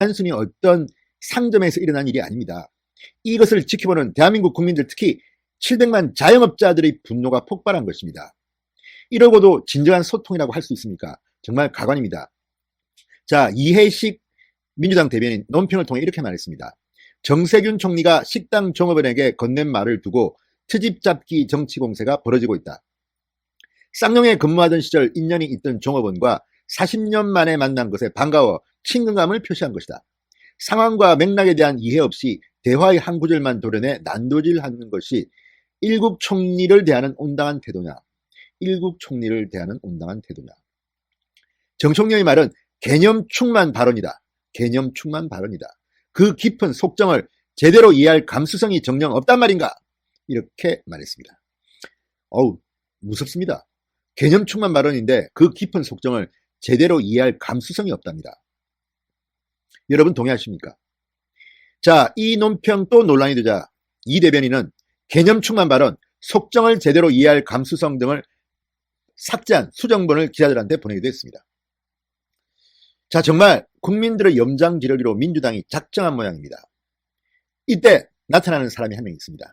단순히 어떤 상점에서 일어난 일이 아닙니다. 이것을 지켜보는 대한민국 국민들, 특히 700만 자영업자들의 분노가 폭발한 것입니다. 이러고도 진정한 소통이라고 할 수 있습니까? 정말 가관입니다. 자, 이해식 민주당 대변인 논평을 통해 이렇게 말했습니다. 정세균 총리가 식당 종업원에게 건넨 말을 두고 트집 잡기 정치 공세가 벌어지고 있다. 쌍용에 근무하던 시절 인연이 있던 종업원과 40년 만에 만난 것에 반가워 친근감을 표시한 것이다. 상황과 맥락에 대한 이해 없이 대화의 한 구절만 도려내 난도질하는 것이 일국 총리를 대하는 온당한 태도냐? 일국 총리를 대하는 온당한 태도냐? 정 총리의 말은 개념충만 발언이다. 개념충만 발언이다. 그 깊은 속정을 제대로 이해할 감수성이 정녕 없단 말인가? 이렇게 말했습니다. 어우, 무섭습니다. 개념충만 발언인데 그 깊은 속정을 제대로 이해할 감수성이 없답니다. 여러분 동의하십니까? 자, 이 논평 또 논란이 되자 이 대변인은 개념충만 발언, 속정을 제대로 이해할 감수성 등을 삭제한 수정본을 기자들한테 보내기도 했습니다. 자, 정말 국민들의 염장지르기로 민주당이 작정한 모양입니다. 이때 나타나는 사람이 한 명 있습니다.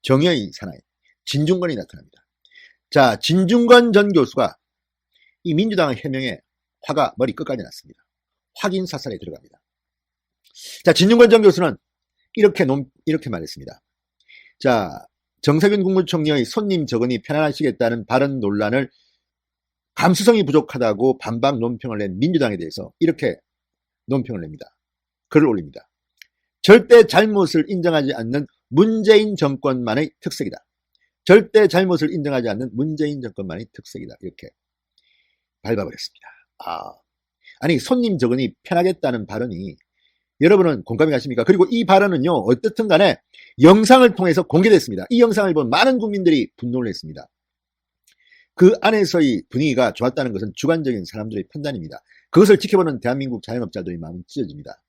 정의의 사나이 진중권이 나타납니다. 자, 진중권 전 교수가 이 민주당의 해명에 화가 머리 끝까지 났습니다. 확인 사살에 들어갑니다. 자, 진중권 전 교수는 이렇게 말했습니다. 자, 정세균 국무총리의 손님 적으니 편안하시겠다는 발언 논란을 감수성이 부족하다고 반박 논평을 낸 민주당에 대해서 이렇게 논평을 냅니다. 글을 올립니다. 절대 잘못을 인정하지 않는 문재인 정권만의 특색이다. 절대 잘못을 인정하지 않는 문재인 정권만의 특색이다. 이렇게 밟아버렸습니다. 아니 손님 적으니 편하겠다는 발언이 여러분은 공감이 가십니까? 그리고 이 발언은요, 어떻든 간에 영상을 통해서 공개됐습니다. 이 영상을 본 많은 국민들이 분노를 했습니다. 그 안에서의 분위기가 좋았다는 것은 주관적인 사람들의 판단입니다. 그것을 지켜보는 대한민국 자영업자들의 마음은 찢어집니다.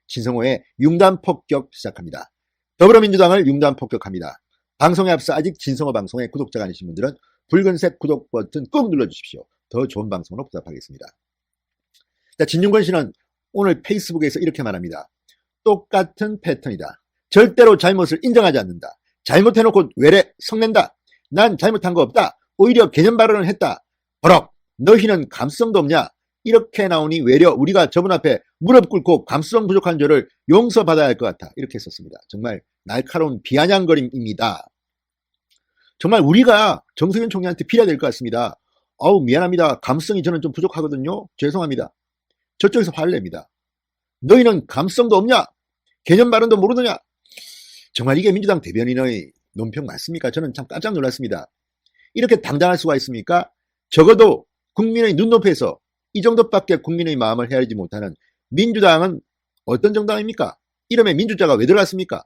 신성호의 융단 폭격 시작합니다. 더불어민주당을 융단 폭격합니다. 방송에 앞서 아직 진성호 방송에 구독자가 아니신 분들은 붉은색 구독 버튼 꾹 눌러주십시오. 더 좋은 방송으로 보답하겠습니다. 자, 진중권 씨는 오늘 페이스북에서 이렇게 말합니다. 똑같은 패턴이다. 절대로 잘못을 인정하지 않는다. 잘못해놓고 외래 성낸다. 난 잘못한 거 없다. 오히려 개념 발언을 했다. 버럭, 너희는 감수성도 없냐? 이렇게 나오니 외려 우리가 저분 앞에 무릎 꿇고 감수성 부족한 죄를 용서받아야 할 것 같아. 이렇게 썼습니다. 정말 날카로운 비아냥거림입니다. 정말 우리가 정세균 총리한테 빌어야 될 것 같습니다. 미안합니다. 감수성이 저는 좀 부족하거든요. 죄송합니다. 저쪽에서 화를 냅니다. 너희는 감수성도 없냐? 개념 발언도 모르느냐? 정말 이게 민주당 대변인의 논평 맞습니까? 저는 참 깜짝 놀랐습니다. 이렇게 당당할 수가 있습니까? 적어도 국민의 눈높이에서 이 정도밖에 국민의 마음을 헤아리지 못하는 민주당은 어떤 정당입니까? 이름에 민주자가 왜 들어갔습니까?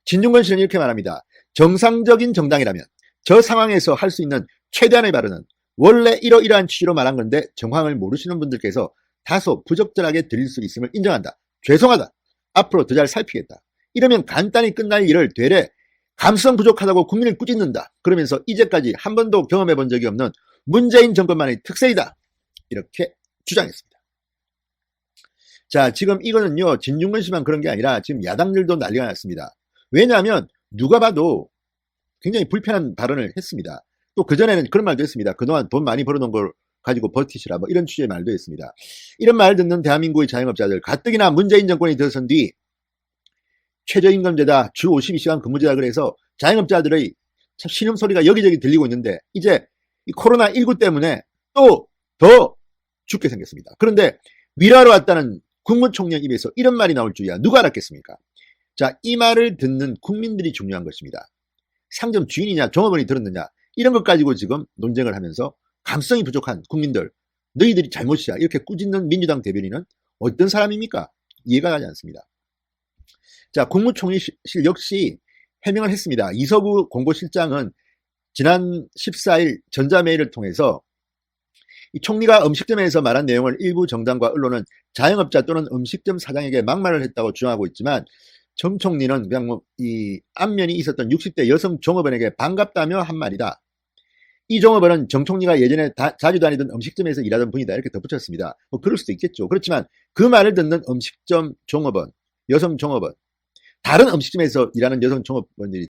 진중권 씨는 이렇게 말합니다. 정상적인 정당이라면 저 상황에서 할 수 있는 최대한의 발언은 원래 이러이러한 취지로 말한 건데 정황을 모르시는 분들께서 다소 부적절하게 들릴 수 있음을 인정한다. 죄송하다. 앞으로 더 잘 살피겠다. 이러면 간단히 끝날 일을 되레 감수성 부족하다고 국민을 꾸짖는다. 그러면서 이제까지 한 번도 경험해 본 적이 없는 문재인 정권만의 특색이다. 이렇게 주장했습니다. 자, 지금 이거는요, 진중권 씨만 그런 게 아니라 지금 야당들도 난리가 났습니다. 왜냐하면 누가 봐도 굉장히 불편한 발언을 했습니다. 또 그전에는 그런 말도 했습니다. 그동안 돈 많이 벌어놓은 걸 가지고 버티시라, 이런 취지의 말도 했습니다. 이런 말 듣는 대한민국의 자영업자들, 가뜩이나 문재인 정권이 들어선 뒤 최저임금제다, 주 52시간 근무제다 그래서 자영업자들의 참 신음소리가 여기저기 들리고 있는데 이제 이 코로나19 때문에 또 더 죽게 생겼습니다. 그런데 위로하러 왔다는 국무총리 입에서 이런 말이 나올 줄이야 누가 알았겠습니까? 자, 이 말을 듣는 국민들이 중요한 것입니다. 상점 주인이냐 종업원이 들었느냐 이런 것 가지고 지금 논쟁을 하면서 감성이 부족한 국민들, 너희들이 잘못이야 이렇게 꾸짖는 민주당 대변인은 어떤 사람입니까? 이해가 가지 않습니다. 자, 국무총리실 역시 해명을 했습니다. 이석우 공보실장은 지난 14일 전자메일을 통해서 이 총리가 음식점에서 말한 내용을 일부 정당과 언론은 자영업자 또는 음식점 사장에게 막말을 했다고 주장하고 있지만 정 총리는 그냥 이 안면이 있었던 60대 여성 종업원에게 반갑다며 한 말이다. 이 종업원은 정 총리가 예전에 자주 다니던 음식점에서 일하던 분이다 이렇게 덧붙였습니다. 뭐 그럴 수도 있겠죠. 그렇지만 그 말을 듣는 음식점 종업원, 여성 종업원, 다른 음식점에서 일하는 여성 종업원들이